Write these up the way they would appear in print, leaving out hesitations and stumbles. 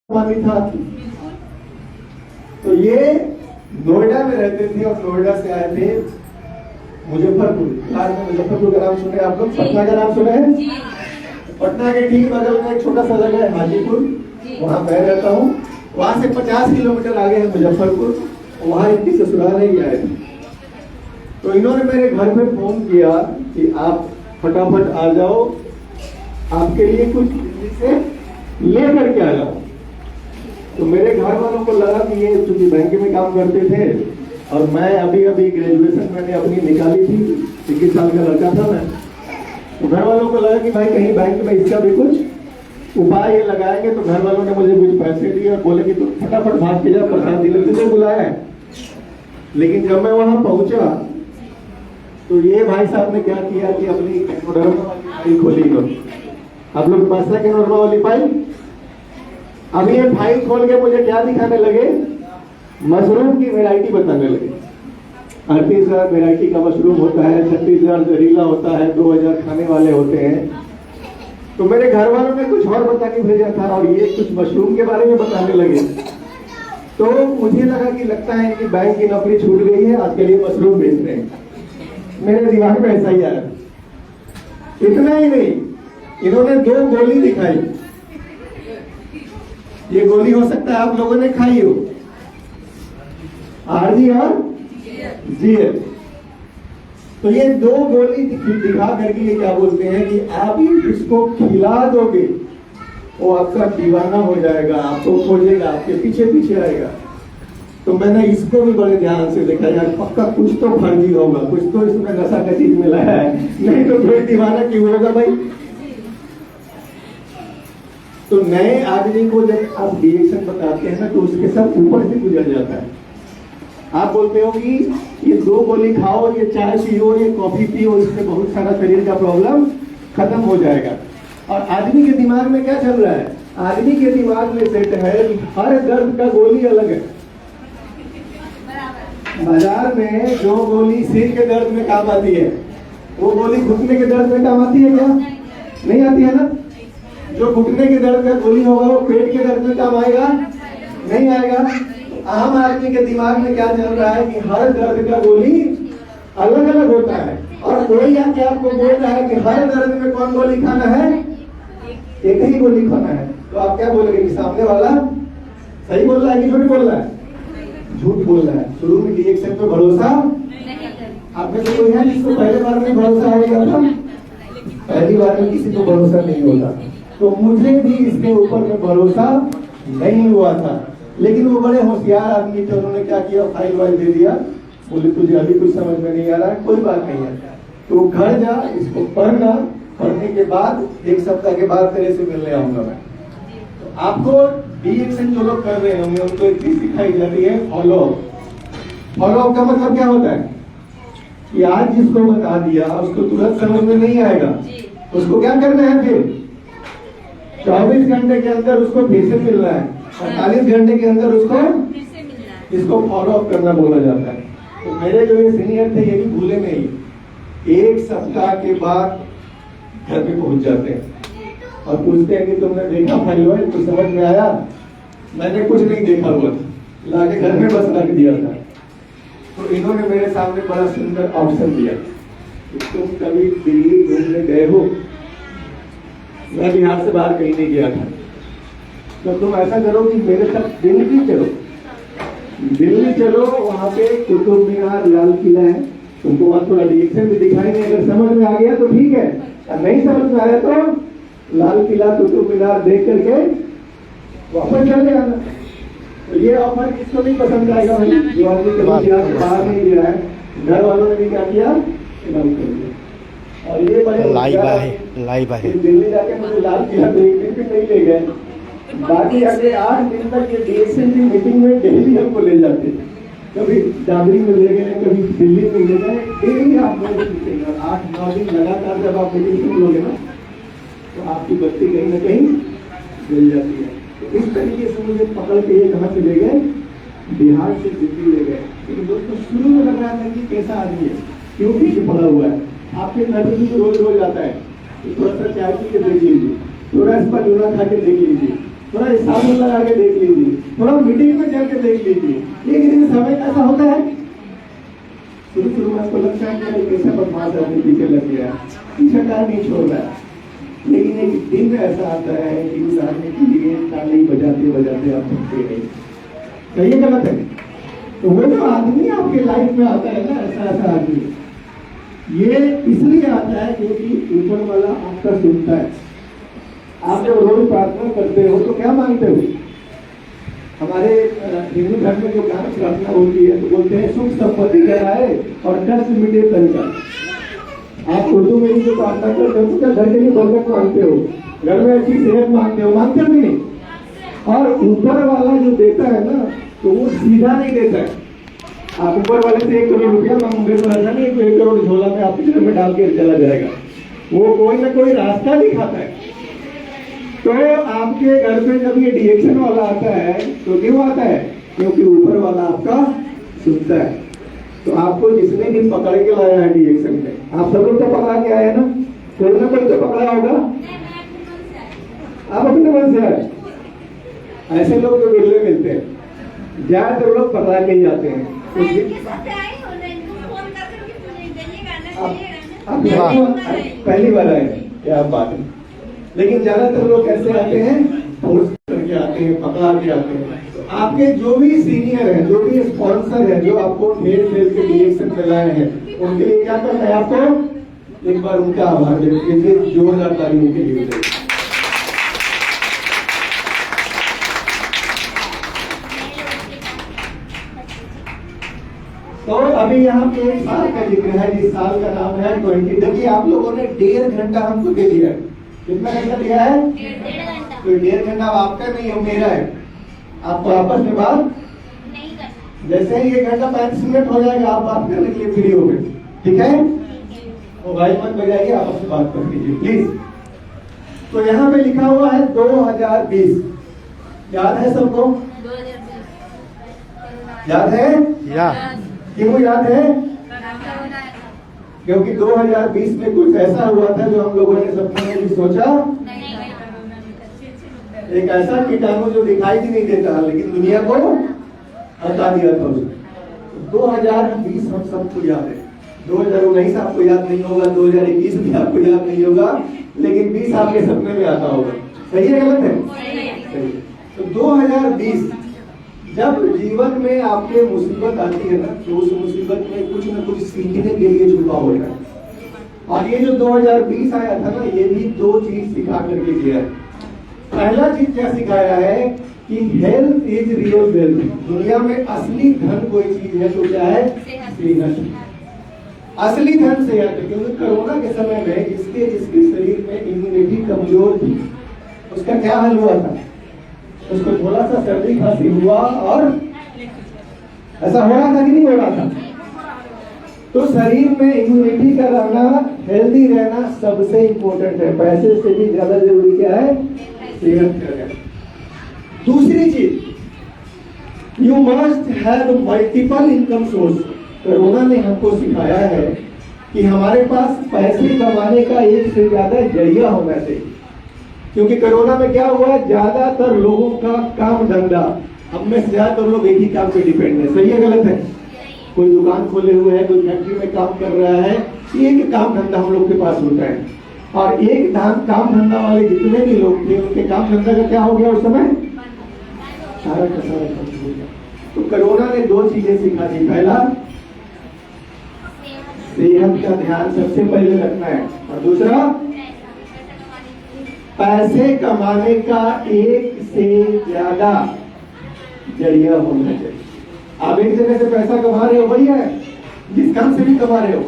पानी था। तो ये नोएडा में रहते थे और नोएडा से आए थे मुजफ्फरपुर। आज में मुजफ्फरपुर का नाम सुने आप लोग? पटना का नाम सुने हैं? पटना के ठीक बगल में एक छोटा सा जगह है हाजीपुर, वहाँ मैं रहता हूँ। वहाँ से 50 किलोमीटर आगे है मुजफ्फरपुर, वहाँ इनकी ससुराल ही आए थे। तो इन्होंने मेरे घर पे फोन किया कि आप फटाफट आ जाओ, आपके लिए कुछ दिल्ली से ले करके आ जाओ। तो मेरे घर वालों को लगा कि ये चूंकि बैंक में काम करते थे और मैं अभी अभी ग्रेजुएशन मैंने अपनी निकाली थी, 21 साल का लड़का था मैं। तो घर वालों को लगा कि भाई कहीं बैंक में इसका भी कुछ उपाय ये लगाएंगे। तो घर वालों ने मुझे कुछ पैसे दिए और बोले कि तू फटाफट भाग के जा, प्रसाद डीलर तुझे बुलाया है। लेकिन जब मैं वहां पहुंचा तो ये भाई साहब ने क्या किया कि अपनी एनोडर्मा वाली फाइल खोली। आप लोग पास है एनोडर्मा वाली फाइल? अभी ये फाइल खोल के मुझे क्या दिखाने लगे? मशरूम की वैरायटी बताने लगे। 38,000 वैरायटी का मशरूम होता है, 36,000 जहरीला होता है, 2,000 खाने वाले होते हैं। तो मेरे घर वालों ने कुछ और बता के भेजा था और ये कुछ मशरूम के बारे में बताने लगे। तो मुझे लगा कि लगता है कि बैंक की नौकरी छूट गई है, आज के लिए मशरूम बेच रहे हैं। मेरे दिमाग में ऐसा ही आया। इतना ही नहीं, इन्होंने 2 गोली दिखाई। ये गोली हो सकता है आप लोगों ने खाई हो, आरजी और जीएल। तो ये 2 गोली दिखा करके ये क्या बोलते हैं कि आप इसको खिला दोगे वो आपका दीवाना हो जाएगा, आपको खोजेगा, आपके पीछे पीछे आएगा। तो मैंने इसको भी बड़े ध्यान से देखा, यार पक्का कुछ तो फर्जी होगा, कुछ तो इसमें नशा का चीज मिला है, नहीं तो कोई दीवाना क्यों होगा भाई। तो नए आदमी को जब आप रिएक्शन बताते हैं ना तो उसके सब ऊपर से गुजर जाता है। आप बोलते हो कि ये 2 गोली खाओ, ये चाय पियो, ये कॉफी पियो, इससे बहुत सारा शरीर का प्रॉब्लम खत्म हो जाएगा। और आदमी के दिमाग में क्या चल रहा है? आदमी के दिमाग में सेट है कि हर दर्द का गोली अलग है। बाजार में जो गोली सिर के दर्द में काम आती है वो गोली घुटने के दर्द में काम आती है क्या? नहीं आती है ना। जो घुटने के दर्द का गोली होगा वो पेट के दर्द में काम आएगा? नहीं आएगा। आम आदमी के दिमाग में क्या चल रहा है कि हर दर्द का गोली अलग अलग होता है। और कोई आके आपको बोल रहा है कि हर दर्द में कौन गोली खाना है? एक ही गोली खाना है। तो आप क्या बोलेंगे कि सामने वाला सही बोल रहा है कि झूठ बोल रहा है? झूठ बोल रहा है। शुरू में रिएक्शन पे भरोसा आप में से कोई है जिसको पहले बार में भरोसा आएगा था? पहली बार में किसी को भरोसा नहीं होता। तो मुझे भी इसके ऊपर में भरोसा नहीं हुआ था। लेकिन वो बड़े होशियार आदमी थे, उन्होंने क्या किया, फाइल वाइल दे दिया, बोले तुझे अभी कुछ समझ में नहीं आ रहा है, कोई बात नहीं है, तो घर जा, इसको पढ़ना, पढ़ने के बाद 1 सप्ताह के बाद तेरे से मिलने आऊंगा मैं। तो आपको रिएक्शन जो लोग कर रहे होंगे उनको एक चीज सिखाई जाती है, फॉलो अप। फॉलो अप का मतलब क्या होता है कि आज जिसको बता दिया उसको तुरंत समझ में नहीं आएगा, उसको क्या करना है? फिर 24 घंटे के अंदर उसको फिर से मिलना है, 48 घंटे के अंदर उसको इसको फॉलो अप करना बोला जाता है। तो मेरे जो ये सीनियर थे ये भी भूले नहीं, 1 सप्ताह के बाद घर पे पहुंच जाते हैं और पूछते हैं कि तुमने देखा फाइल वाइल, कुछ समझ में आया? मैंने कुछ नहीं देखा हुआ था, लाके घर में बस रख दिया था। तो इन्होंने मेरे सामने बड़ा सुंदर ऑप्शन दिया, तुम कभी दिल्ली घूमने गए हो? मैं बिहार से बाहर कहीं नहीं गया था, तो तुम ऐसा करो कि मेरे साथ दिल्ली चलो, दिल्ली चलो, वहाँ पे कुतुब मीनार, लाल किला है, तुमको वहाँ थोड़ा रिएक्शन भी दिखाएंगे, अगर समझ में आ गया तो ठीक है, और नहीं समझ में आया तो लाल किला, कुतुब मीनार देख करके वापस चले आना। तो ये ऑफर किसको नहीं पसंद आएगा भाई? जो आदमी कभी बिहार से बाहर नहीं गया है, घर वालों ने भी क्या किया, और ये लाइव है। दिल्ली जाके मुझे लाल किला देखने भी नहीं ले गए। बाकी अगले 8 दिन तक ये डीएक्शन की मीटिंग में डेली हमको ले जाते, कभी दादरी में ले गए, कभी दिल्ली में ले गए, डेली आप लोग 8-9 दिन लगातार जब आप मीटिंग सुन लोगे ना तो आपकी बत्ती कहीं ना कहीं मिल जाती है। तो इस तरीके से मुझे पकड़ के ये कहाँ से ले गए? बिहार से दिल्ली ले गए। लेकिन दोस्तों शुरू में लग रहा था कि कैसा आदमी है, क्यों पीछे पड़ा हुआ है। आपके घर में भी रोज रोज आता है, थोड़ा सा चाय पी के देख लीजिए, थोड़ा इस पर लूना खा के देख लीजिए, थोड़ा सामने लगा के देख लीजिए, थोड़ा मीटिंग में चल के देख लीजिए। लेकिन समय कैसा होता है, शुरू शुरू में आपको लगता है कि कैसा बदमाश आदमी पीछे लग गया, पीछे कार नहीं छोड़ रहा है। लेकिन एक दिन ऐसा आता है कि उस आदमी के लिए ताली बजाते बजाते आप थकते नहीं। सही है गलत है? तो वो जो आदमी आपके लाइफ में आता है ना, ऐसा आदमी, ये इसलिए आता है क्योंकि ऊपर वाला आपका सुनता है। आप जब रोज प्रार्थना करते हो तो क्या मांगते हो? हमारे हिंदू धर्म में जो गान प्रार्थना होती है तो बोलते हैं सुख संपत्ति कराए और कष्ट मिटे तन का। आप उर्दू में जो प्रार्थना करते हो तो क्या घर के लिए बरकत मांगते हो, घर में अच्छी सेहत मांगते हो, मांगते हो नहीं? और ऊपर वाला जो देता है ना तो वो सीधा नहीं देता है। आप ऊपर वाले से 1 करोड़ रुपया मांगोगे तो ऐसा नहीं 1 करोड़ झोला में आपके घर में डाल के चला जाएगा, वो कोई ना कोई रास्ता दिखाता है। तो आपके घर पे जब ये डिएक्शन वाला आता है तो क्यों आता है? क्योंकि ऊपर वाला आपका सुनता है। तो आपको जिसने भी पकड़ के लाया है डिएक्शन में, आप सब लोग तो पकड़ा के आए ना, कोई ना कोई तो पकड़ा होगा, आप अपने मन से आए। ऐसे लोग तो मिलने मिलते हैं, ज्यादातर लोग पकड़ा के ही आते हैं। पहली बार आए, क्या बात है। लेकिन ज्यादातर लोग कैसे आते हैं? फोर्स करके आते हैं, पकड़ा के आते हैं। तो आपके जो भी सीनियर है, जो भी स्पॉन्सर है, जो आपको ठेल ठेल के डिएक्शन में लाए हैं, उनके लिए क्या करना है आपको? एक बार उनका आभार व्यक्त कीजिए, जोरदार तालियों के लिए। तो अभी यहाँ पे 1 साल का जिक्र है, जिस साल का नाम है 20। देखिए आप लोगों ने 1.5 घंटा हमको दे दिया है। कितना घंटा दिया है? 1.5 घंटा। तो 1.5 घंटा आपका नहीं है, मेरा है। आपको आपस में बात नहीं करना। जैसे ही 1 घंटा 35 मिनट हो जाएगा आप बात करने के लिए फ्री हो गए, ठीक है? मोबाइल मत बजाइए, आपस में बात कर लीजिए प्लीज। तो यहाँ पे लिखा हुआ है 2020, याद है सबको? 2020 याद है? क्यों याद है? क्योंकि 2020 में कुछ ऐसा हुआ था जो हम लोगों ने सपने में भी सोचा नहीं। एक ऐसा कीटाणु जो दिखाई भी नहीं देता लेकिन दुनिया को हटा दिया था उसने। 2020 हम सबको याद है। 2019 आपको याद नहीं होगा, 2021 भी आपको याद नहीं होगा, लेकिन 20 आपके सपने में आता होगा। सही है गलत है? सही। तो 2020 जब जीवन में आपके मुसीबत आती है ना, तो उस मुसीबत में कुछ न कुछ सीखने के लिए छुपा होता है। और ये जो 2020 आया था ना, ये भी 2 चीज सिखा करके गया है। पहला चीज क्या सिखाया है कि हेल्थ इज रियल वेल्थ। दुनिया में असली धन कोई चीज है तो क्या है? सेहत। असली धन सेहत है। क्योंकि कोरोना के समय में जिसके शरीर में इम्यूनिटी कमजोर थी, उसका क्या हाल हुआ था? उसको थोड़ा सा सर्दी खांसी हुआ और ऐसा हो रहा था कि नहीं हो रहा था? तो शरीर में इम्यूनिटी का रहना, हेल्दी रहना सबसे इम्पोर्टेंट है। पैसे से भी ज्यादा जरूरी क्या है? सेहत का रहना। दूसरी चीज, you must have multiple income source. Corona ने हमको सिखाया है कि हमारे पास पैसे कमाने का एक से ज्यादा जरिया होना चाहिए। क्योंकि कोरोना में क्या हुआ, ज्यादातर लोगों का काम धंधा, हम में से ज्यादातर लोग एक ही काम पे डिपेंड है। सही है गलत है? कोई दुकान खोले हुए है, कोई फैक्ट्री में काम कर रहा है, एक काम धंधा हम लोग के पास होता है। और एक काम धंधा वाले जितने भी लोग थे, उनके काम धंधा का क्या हो गया उस समय? सारा का सारा खत्म हो गया। तो कोरोना ने 2 चीजें सिखा दी। पहला, सेहत का ध्यान सबसे पहले रखना है, और दूसरा, पैसे कमाने का एक से ज्यादा जरिया होना चाहिए। आप एक जगह से पैसा कमा रहे हो, बढ़िया है, जिस काम से भी कमा रहे हो।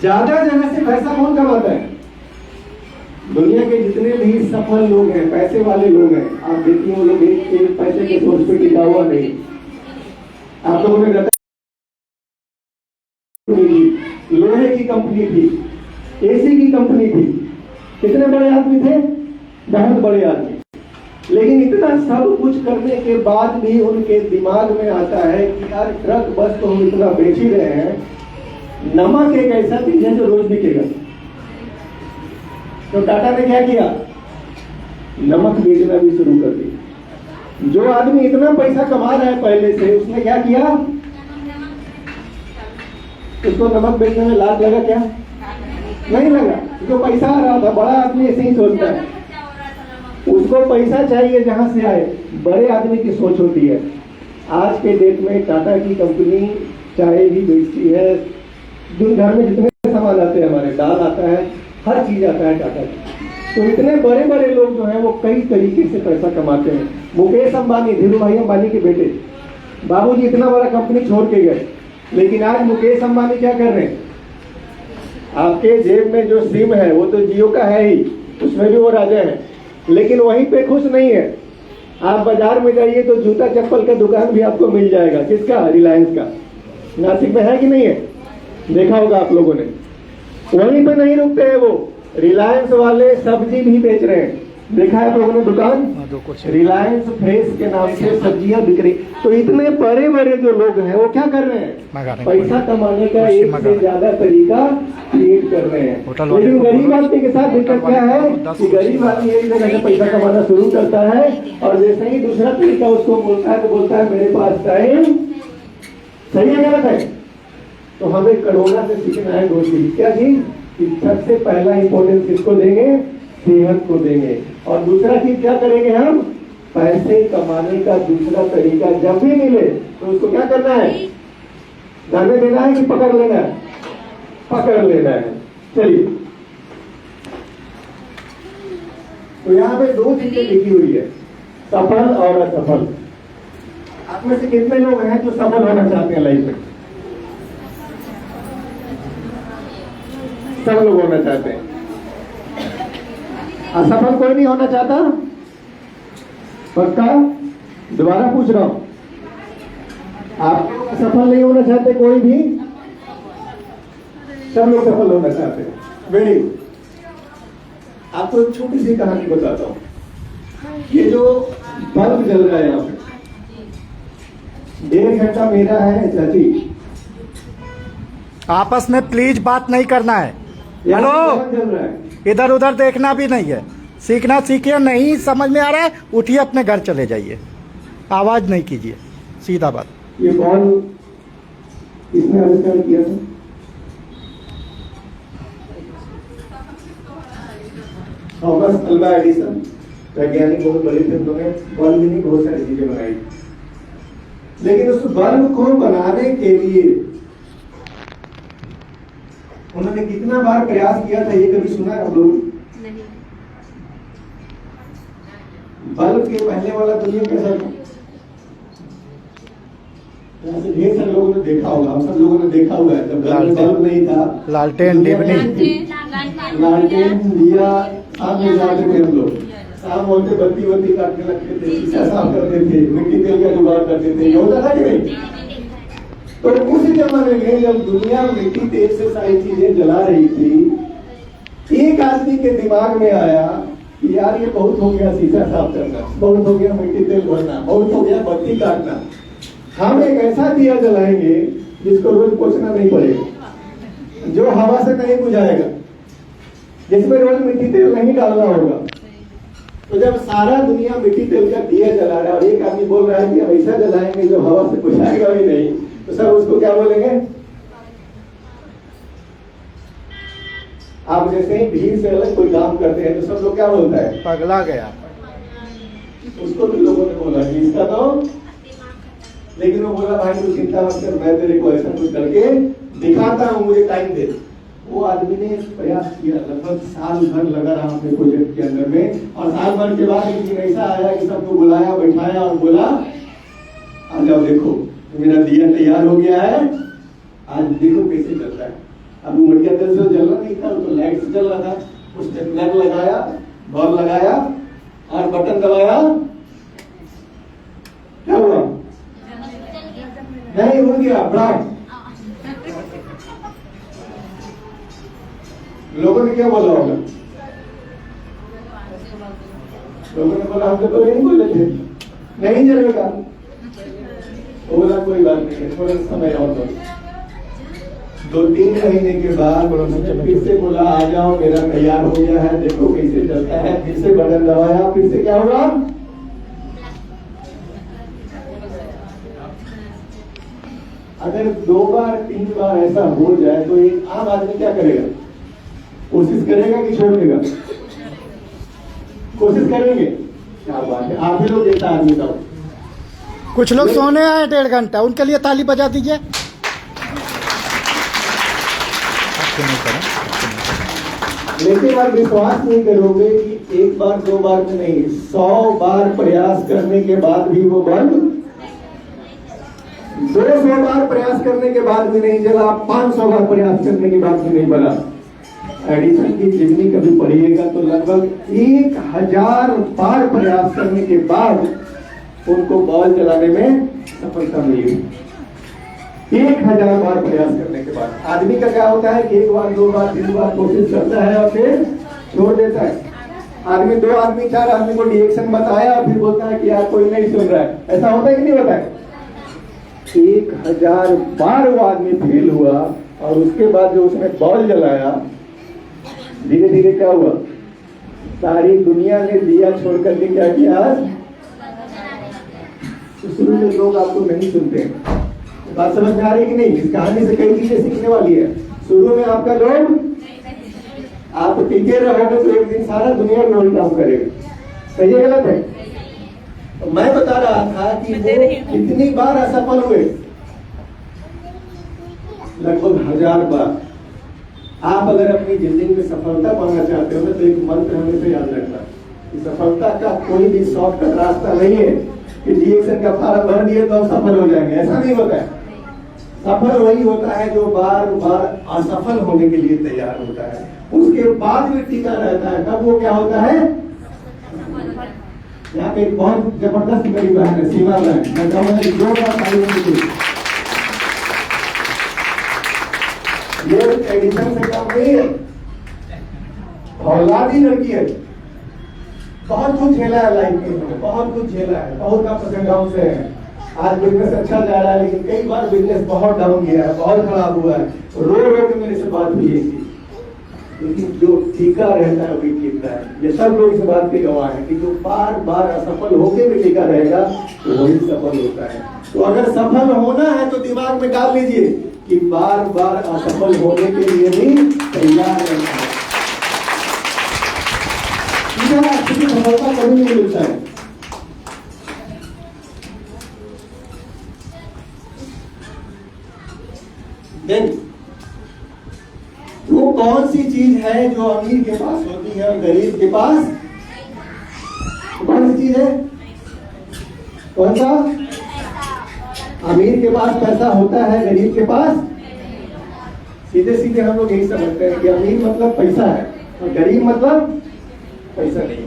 ज्यादा जगह से पैसा कौन कमाता है? दुनिया के जितने भी सफल लोग हैं, पैसे वाले लोग हैं, आप देखिए वो लोग एक पैसे के सोर्स पे टिका हुआ नहीं। आप लोगों ने लोहे की कंपनी थी, एसी की कंपनी थी, कितने बड़े आदमी थे? बहुत बड़े आदमी। लेकिन इतना सब कुछ करने के बाद भी उनके दिमाग में आता है कि यार ट्रक बस तो हम इतना बेच ही रहे हैं, नमक एक ऐसा चीज है जो रोज बिकेगा। तो टाटा ने क्या किया? नमक बेचना भी शुरू कर दी। जो आदमी इतना पैसा कमा रहा है पहले से, उसने क्या किया? उसको नमक बेचने में लाभ लगा क्या? नहीं लगा। जो पैसा आ रहा था, बड़ा आदमी ऐसे ही सोचता है, उसको पैसा चाहिए जहां से आए। बड़े आदमी की सोच होती है। आज के डेट में टाटा की कंपनी चाय भी बेचती है, दिन भर में जितने सामान आते हैं, हमारे दाल आता है, हर चीज आता है टाटा की। तो इतने बड़े बड़े लोग जो हैं वो कई तरीके से पैसा कमाते हैं। मुकेश अंबानी, धीरू भाई अंबानी के बेटे, बाबूजी इतना बड़ा कंपनी छोड़ के गए, लेकिन आज मुकेश अंबानी क्या कर रहे हैं? आपके जेब में जो सिम है वो तो जियो का है ही, उसमें भी वो राजा है, लेकिन वहीं पे खुश नहीं है। आप बाजार में जाइए तो जूता चप्पल का दुकान भी आपको मिल जाएगा। किसका? रिलायंस का। नासिक में है कि नहीं है? देखा होगा आप लोगों ने। वहीं पे नहीं रुकते हैं वो, रिलायंस वाले सब्जी भी बेच रहे हैं। देखा है आप लोगों ने दुकान? रिलायंस फ्रेश के नाम से सब्जियां बिक रही। तो इतने बड़े बड़े जो लोग हैं वो क्या कर रहे हैं? पैसा कमाने का एक से ज्यादा तरीका क्रिएट कर रहे हैं। लेकिन गरीब आदमी के साथ दिक्कत क्या है कि गरीब आदमी एक जगह से पैसा कमाना शुरू करता है और जैसे ही दूसरा तरीका उसको बोलता है तो बोलता है मेरे पास टाइम। सही है गलत है? तो हमें कोरोना से सीखना है दो चीज। क्या चीज? सबसे पहला इंपॉर्टेंस किसको देंगे? सेहत को देंगे। और दूसरा चीज क्या करेंगे हम? पैसे कमाने का दूसरा तरीका जब भी मिले तो उसको क्या करना है? जाने देना है कि पकड़ लेना है? पकड़ लेना है। चलिए, तो यहाँ पे दो चीजें लिखी हुई है, सफल और असफल। आप में से कितने लोग हैं जो सफल होना चाहते हैं लाइफ में? सब लोग होना चाहते हैं। असफल कोई नहीं होना चाहता? पक्का? दोबारा पूछ रहा हूं, आप लोग सफल नहीं होना चाहते कोई भी? सब लोग सफल होना चाहते हैं। Very good. आपको एक छोटी सी कहानी बताता हूं। ये जो बल्ब जल रहा है यहाँ पे, 1.5 घंटा मेरा है चाची। आपस में प्लीज बात नहीं करना है। हेलो, जल रहा है, इधर उधर देखना भी नहीं है। सीखना सीखिए, नहीं समझ में आ रहा है उठिए अपने घर चले जाइए, आवाज नहीं कीजिए, सीधा बात। ये कौन, किसने आविष्कार किया था? थॉमस अल्वा एडिसन, वैज्ञानिक बहुत बड़े थे। उन्होंने बल्ब नहीं, बहुत सारी चीजें बनाई, लेकिन उस बल्ब को बनाने के लिए उन्होंने कितना बार प्रयास किया था, ये कभी सुना है आप लोग? बल्ब के पहले वाला दुनिया कैसा था? ढेर सारे लोगों ने देखा होगा, हम सब लोगों ने देखा हुआ है। जब बल्ब नहीं था, लालटेन डिबनी, लालटेन दिया सामने जाते थे हम लोग। शाम होते बत्ती काटने लगते थे, शीशा साफ करते थे, मिट्टी तेल का जुगाड़ करते थे। ये होता था कि नहीं? तो उसी जमाने में जब दुनिया मिट्टी तेल से सारी चीजें जला रही थी, एक आदमी के दिमाग में आया कि यार ये बहुत हो गया शीशा साफ करना, बहुत हो गया मिट्टी तेल भरना, बहुत हो गया बत्ती काटना। हम एक ऐसा दिया जलाएंगे जिसको रोज पोछना नहीं पड़ेगा, जो हवा से नहीं बुझाएगा, जिसमें रोज मिट्टी तेल नहीं डालना होगा। तो जब सारा दुनिया मिट्टी तेल का दिया जला रहा है और एक आदमी बोल रहा है कि हम ऐसा जलाएंगे जो हवा से बुझाएगा भी नहीं, तो सब उसको क्या बोलेंगे? आप जैसे ही भीड़ से अलग कोई काम करते हैं तो सब लोग क्या बोलता है? पगला गया। उसको भी लोगों ने बोला कि इसका तो, लेकिन वो बोला भाई तू चिंता मत कर, मैं तेरे को ऐसा कुछ करके दिखाता हूँ, मुझे टाइम दे। वो आदमी ने प्रयास किया, लगभग साल भर लगा रहा अपने प्रोजेक्ट के अंदर में, और साल भर के बाद एक दिन ऐसा आया कि सबको बुलाया, बैठाया और बोला आ जाओ देखो मेरा दिया तैयार हो गया है, आज देखो कैसे चल रहा है। अब मटिया तेल से जलना नहीं था, तो लाइट से चल रहा था। उसने प्लग लगाया, बल्ब लगाया और बटन दबाया, क्या हुआ? नहीं हो गया, ब्रांड। लोगों ने क्या बोला होगा? लोगों ने बोला हम तो नहीं बोले थे, नहीं जलेगा। बोला कोई बात नहीं, थोड़ा समय और दो। 2-3 महीने के बाद फिर से बोला आ जाओ मेरा तैयार हो गया है, देखो कैसे चलता है, फिर से बटन दबाया, फिर से क्या हुआ? अगर 2 बार 3 बार ऐसा हो जाए तो एक आम आदमी क्या करेगा? कोशिश करेगा कि छोड़ देगा? कोशिश करेंगे। क्या बात है, आप ही लोग जैसा आदमी था। कुछ लोग सोने आए 1.5 घंटा, उनके लिए ताली बजा दीजिए। लेकिन आप विश्वास नहीं करोगे कि 1 बार 2 बार में नहीं, 100 बार प्रयास करने के बाद भी वो बल्ब 200 बार प्रयास करने के बाद भी नहीं जला, 500 बार प्रयास करने के बाद भी नहीं बना। एडिसन की जीवनी कभी पढ़िएगा तो लगभग 1000 बार प्रयास करने के बाद उनको बॉल चलाने में सफलता मिली। 1000 बार प्रयास करने के बाद। आदमी का क्या होता है कि 1 बार 2 बार 3 बार कोशिश करता है और फिर छोड़ देता है। आदमी 2 आदमी 4 आदमी को डिरेक्शन बताया और फिर बोलता है कि यार कोई नहीं सुन रहा है। ऐसा होता है कि नहीं होता है? 1000 बार वो आदमी फेल हुआ और उसके बाद जो उसने बॉल जलाया, धीरे धीरे क्या हुआ? सारी दुनिया ने दिया छोड़ करके क्या किया? तो शुरू में लोग आपको नहीं सुनते। बात समझ में आ रही है कि नहीं? इस कहानी से कई चीजें सीखने वाली है। शुरू में आपका लोग, आप टिके रहोगे तो एक दिन सारा दुनिया में वही काम करेगा। सही है गलत है? तो मैं बता रहा था कि वो कितनी बार असफल हुए? लगभग 1000 बार। आप अगर अपनी जिंदगी में सफलता पाना चाहते हो तो एक मंत्र हमेशा याद रखना कि सफलता का कोई भी शॉर्टकट रास्ता नहीं है कि डिएक्शन का फॉर्म भर दिए तो आप सफल हो जाएंगे। ऐसा नहीं होता है। सफल वही होता है जो बार बार असफल होने के लिए तैयार होता है, उसके बाद भी टिका रहता है, तब वो क्या होता है? यहाँ पे एक बहुत जबरदस्त मेरी बहन है, सीमा बहन, मैं कहूँगा कि 2 बार ताली बजाइए। ये एडिशन से कम नहीं है, औलादी लड़की है। बहुत कुछ झेला है लाइफ में, बहुत कुछ झेला है, बहुत अप्स एंड डाउन से है। आज बिजनेस अच्छा जा रहा है लेकिन कई बार बिजनेस बहुत डाउन गया है, बहुत खराब हुआ है। रो रो के मेरे से बात हुई है, लेकिन जो टीका रहता है वही टिकता है। ये सब लोग इस बात के गवाह हैं कि जो बार बार असफल होके भी टिका रहेगा तो वही सफल होता है। तो अगर सफल होना है तो दिमाग में डाल लीजिए कि बार बार असफल होने के लिए भी तैयार रहना है। सफलता कभी नहीं मिलता है। देन वो कौन सी चीज है जो अमीर के पास होती है और गरीब के पास? कौन सी चीज है? कौन सा? अमीर के पास पैसा होता है, गरीब के पास? सीधे सीधे हम लोग यही समझते हैं कि अमीर मतलब पैसा है और गरीब मतलब पैसा नहीं।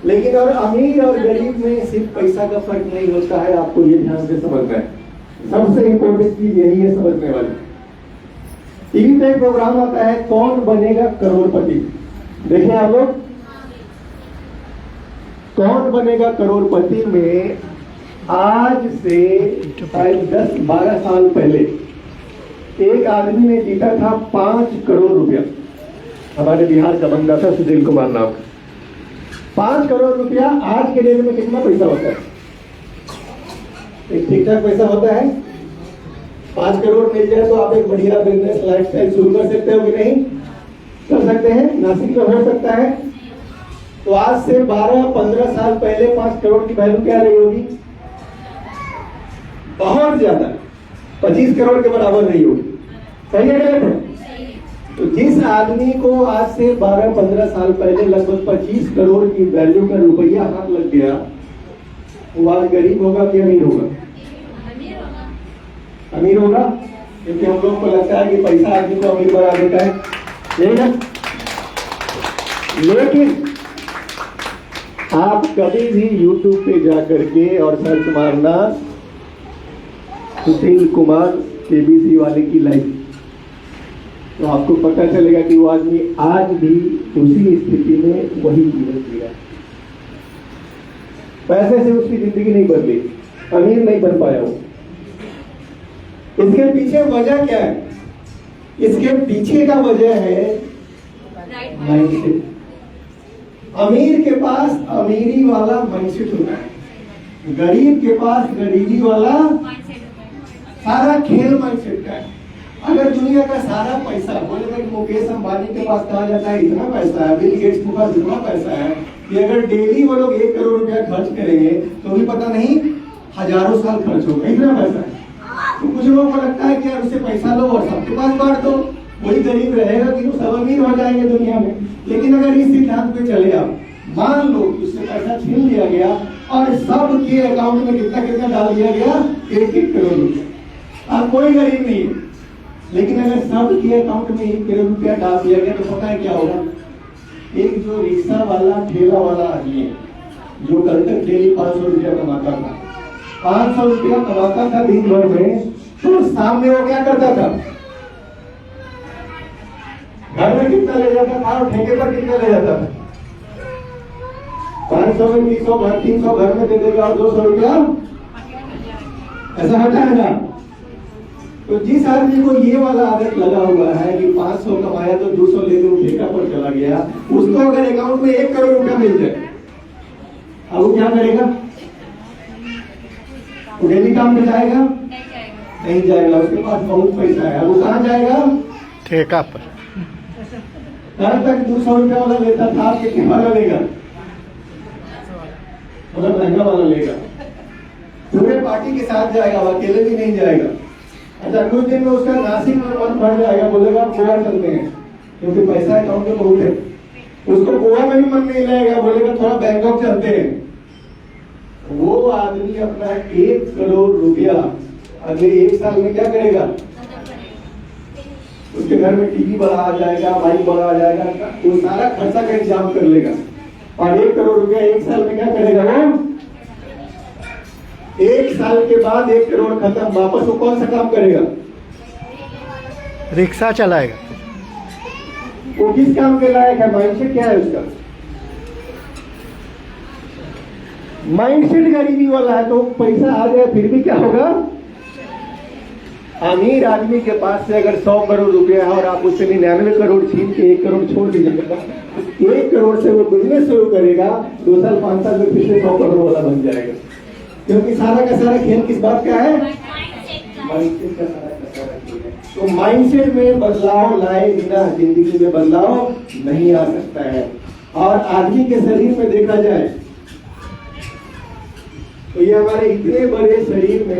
लेकिन और अमीर और गरीब में सिर्फ पैसा का फर्क नहीं होता है, आपको ये ध्यान से समझना है। सबसे इंपॉर्टेंट चीज यही है समझने वाली। टीवी पे एक प्रोग्राम आता है, कौन बनेगा करोड़पति। देखें आप लोग, कौन बनेगा करोड़पति में आज से 10-12 साल पहले एक आदमी ने जीता था 5 करोड़ रुपया। हमारे बिहार का बंदा था सुशील कुमार नाम। 5 करोड़ रुपया आज के डेट में कितना पैसा होता है? एक ठीक ठाक पैसा होता है। 5 करोड़ मिल जाए तो आप एक बढ़िया बिजनेस लाइफस्टाइल शुरू कर सकते हो कि नहीं? कर सकते हैं। नासिक में हो सकता है। तो आज से 12-15 साल पहले 5 करोड़ की वैल्यू क्या रही होगी? बहुत ज्यादा, 25 करोड़ के बराबर नहीं होगी। सही है गलत है? तो जिस आदमी को आज से 12-15 साल पहले लगभग 25 करोड़ की वैल्यू का रुपया हाथ लग गया, वो आज गरीब होगा कि अमीर होगा? अमीर होगा, क्योंकि हम लोग को लगता है कि पैसा आदमी को अमीर बना देता है, यही ना? लेकिन आप कभी भी YouTube पे जा करके और सर्च मारना सुशील कुमार केबीसी वाले की लाइफ, तो आपको पता चलेगा कि वो आदमी आज भी उसी स्थिति में वही जीवन जी रहा है। पैसे से उसकी जिंदगी नहीं बदली, अमीर नहीं बन पाया वो। इसके पीछे वजह क्या है? इसके पीछे का वजह है माइंडसेट। अमीर के पास अमीरी वाला माइंडसेट होता है, गरीब के पास गरीबी वाला सारा खेल माइंडसेट का है। अगर दुनिया का सारा पैसा बोलेगा कि मुकेश अंबानी के पास कहा जाता है इतना पैसा है, बिल गेट्स के पास इतना पैसा है कि अगर डेली वो लोग 1 करोड़ रुपया खर्च करेंगे तो भी पता नहीं हजारों साल खर्च होगा, इतना पैसा है। तो कुछ लोगों को लगता है कि यार उससे पैसा लो और सबके पास बांट दो, वही गरीब रहेगा कि वो सब अमीर हो जाएंगे दुनिया में। लेकिन अगर इस सिद्धांत पे चले आप, मान लो कि उससे पैसा छीन लिया गया और सबके अकाउंट में कितना कितना डाल दिया गया, 1-1 करोड़ रुपया। अब कोई गरीब नहीं है, लेकिन अगर सबके अकाउंट में 1 करोड़ रुपया डाल दिया गया तो पता है क्या होगा? एक जो रिक्शा वाला ठेला वाला आदमी है, जो कल तक डेली 500 रुपया कमाता था, 500 रुपया कमाता था दिन भर में, तो सामने वो क्या करता था? घर में कितना ले जाता था और ठेके पर कितना ले जाता था? 500 में 300 घर में दे देगा और 200 रुपया ऐसा हटा है ना। तो जिस आदमी को ये वाला आदत लगा हुआ है कि 500 कमाया तो 200 लेके वो ठेका पर चला गया, उसको अगर अकाउंट में 1 करोड़ रुपया मिल जाए, अब वो क्या करेगा? वो डेली काम में जाएगा? नहीं जाएगा, उसके पास बहुत पैसा है। अब वो कहाँ जाएगा? ठेका पर। कल तक 200 रुपया वाला लेता था, आप कितने वाला लेगा? मतलब महंगा वाला लेगा। पूरे पार्टी के साथ जाएगा, अकेले भी नहीं जाएगा। अच्छा, कुछ दिन में उसका नासिक में मन भर जाएगा, बोलेगा गोवा चलते हैं क्योंकि पैसा अकाउंट में बहुत है। उसको गोवा में भी मन नहीं लगेगा, बोलेगा थोड़ा बैंकॉक चलते हैं। वो आदमी अपना 1 करोड़ रुपया अगले 1 साल में क्या करेगा? उसके घर में टीवी बड़ा आ जाएगा, बाइक बड़ा आ जाएगा, वो सारा खर्चा का इंतजाम कर लेगा। और 1 करोड़ रुपया 1 साल में क्या करेगा? वो 1 साल के बाद 1 करोड़ खत्म, वापस वो कौन सा काम करेगा? रिक्शा चलाएगा। वो किस काम के लायक है? माइंडसेट क्या है उसका? माइंडसेट गरीबी वाला है, तो पैसा आ जाए फिर भी क्या होगा? अमीर आदमी के पास से अगर 100 करोड़ रुपया है और आप उससे 99 करोड़ छीन के 1 करोड़ छोड़ दीजिएगा, 1 करोड़ से वो बिजनेस शुरू करेगा, 2 साल 5 साल में फिर से 100 करोड़ वाला बन जाएगा। क्योंकि सारा का सारा खेल किस बात का है? माइंडसेट का सारा खेल है। तो माइंडसेट में बदलाव लाए बिना जिंदगी में बदलाव नहीं आ सकता है। और आदमी के शरीर में देखा जाए तो ये हमारे इतने बड़े शरीर में